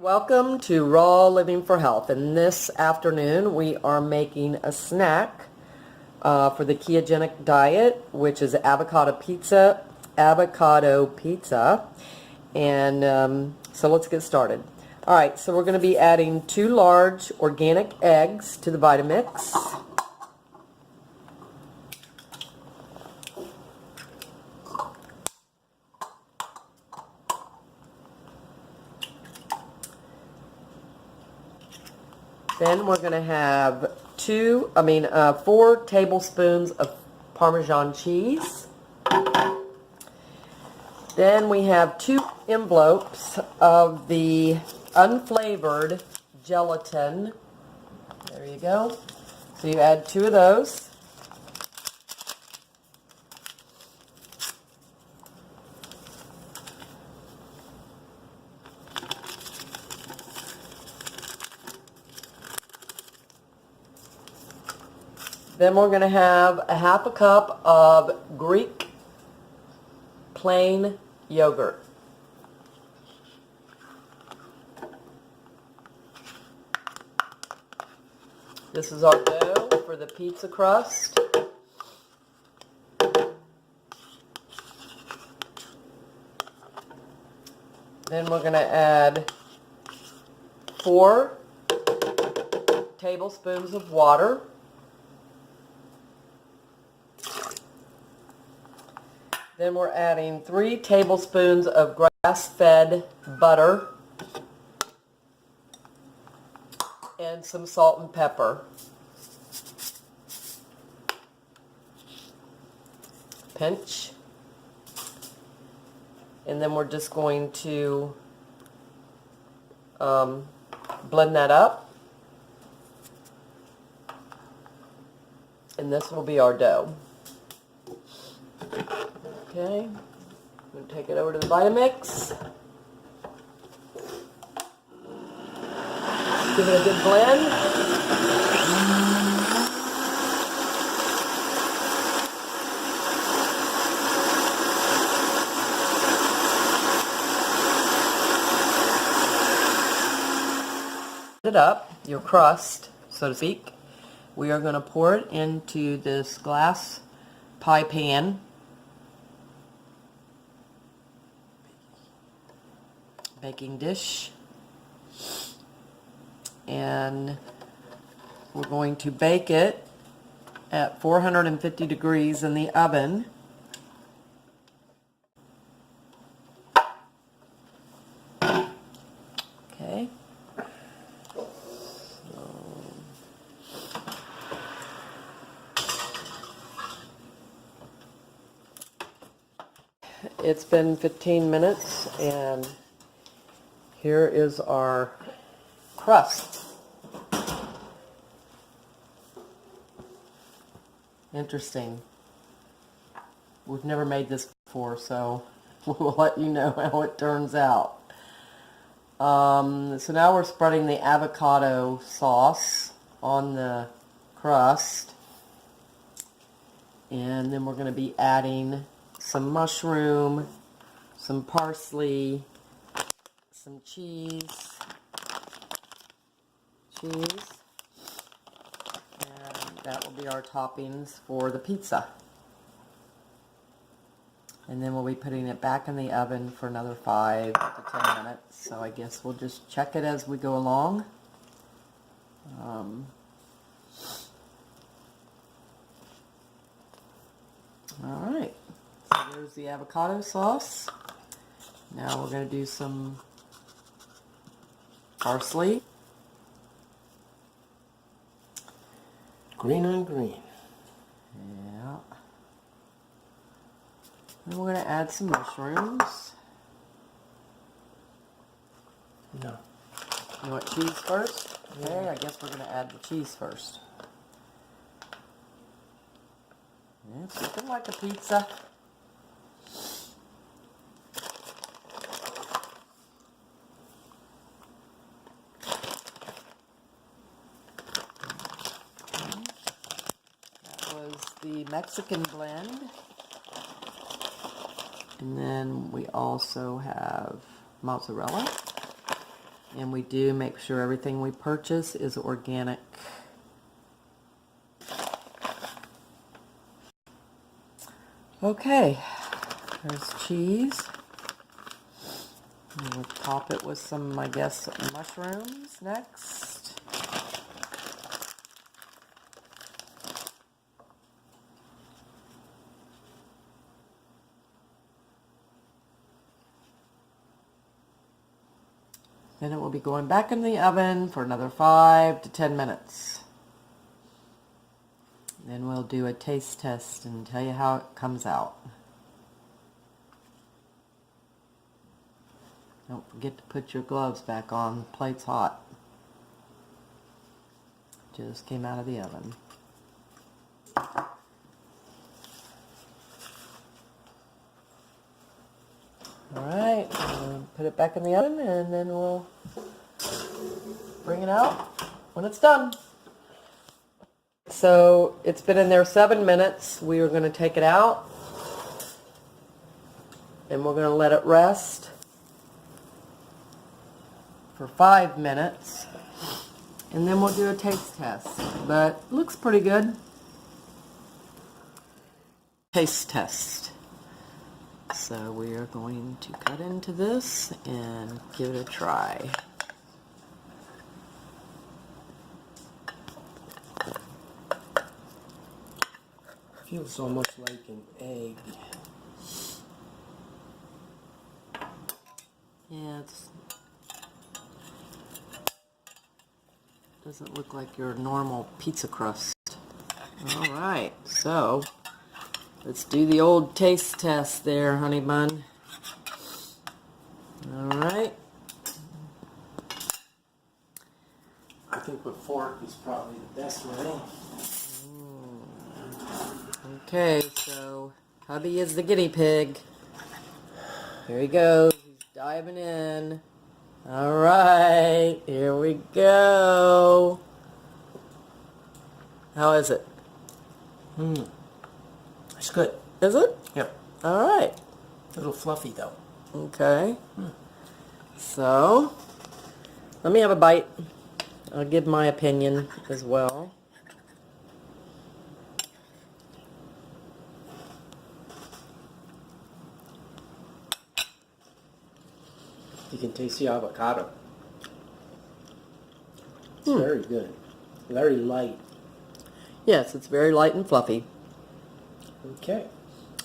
Welcome to Raw Living for Health, and this afternoon we are making a snack for the ketogenic diet, which is avocado pizza, and so let's get started. Alright, so we're going to be adding 2 large organic eggs to the Vitamix. Then we're going to have 4 tablespoons of Parmesan cheese. Then we have 2 envelopes of the unflavored gelatin. There you go. So you add 2 of those. Then we're going to have a half a cup of Greek plain yogurt. This is our dough for the pizza crust. Then we're going to add 4 tablespoons of water. Then we're adding 3 tablespoons of grass-fed butter and some salt and pepper. Pinch. And then we're just going to blend that up. And this will be our dough. Okay, I'm going to take it over to the Vitamix. Give it a good blend. It up, your crust, so to speak. We are going to pour it into this glass pie pan. Baking dish, and we're going to bake it at 450 degrees in the oven. Okay. It's been 15 minutes and here is our crust. Interesting. We've never made this before, so we'll let you know how it turns out. So now we're spreading the avocado sauce on the crust. And then we're going to be adding some mushroom, some parsley, some cheese, and that will be our toppings for the pizza. And then we'll be putting it back in the oven for another 5 to 10 minutes. So I guess we'll just check it as we go along. Alright, so there's the avocado sauce. Now we're going to do some parsley. Green on green. Yeah. Then we're going to add some mushrooms. No. You want cheese first? Okay, I guess we're going to add the cheese first. Yeah, it's looking like a pizza. The Mexican blend, and then we also have mozzarella, And we do make sure everything we purchase is organic. Okay, there's cheese. And we'll top it with some, I guess, mushrooms next. Then it will be going back in the oven for another 5 to 10 minutes. Then we'll do a taste test and tell you how it comes out. Don't forget to put your gloves back on. The plate's hot. Just came out of the oven. Alright, we'll put it back in the oven and then we'll bring it out when it's done. So it's been in there 7 minutes. We are going to take it out and we're going to let it rest for 5 minutes and then we'll do a taste test. But it looks pretty good. Taste test. So we are going to cut into this and give it a try. Feels almost like an egg. Yeah, it doesn't look like your normal pizza crust. Alright, so let's do the old taste test there, honey bun. Alright. I think with fork is probably the best way. Okay, so hubby is the guinea pig. Here he goes. He's diving in. Alright, here we go. How is it? It's good. Is it? Yep. Alright. A little fluffy though. Okay. So, let me have a bite. I'll give my opinion as well. You can taste the avocado. It's very good. Very light. Yes, it's very light and fluffy. Okay.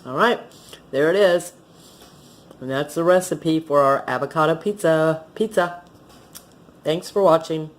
Alright, there it is. And that's the recipe for our avocado pizza. Thanks for watching.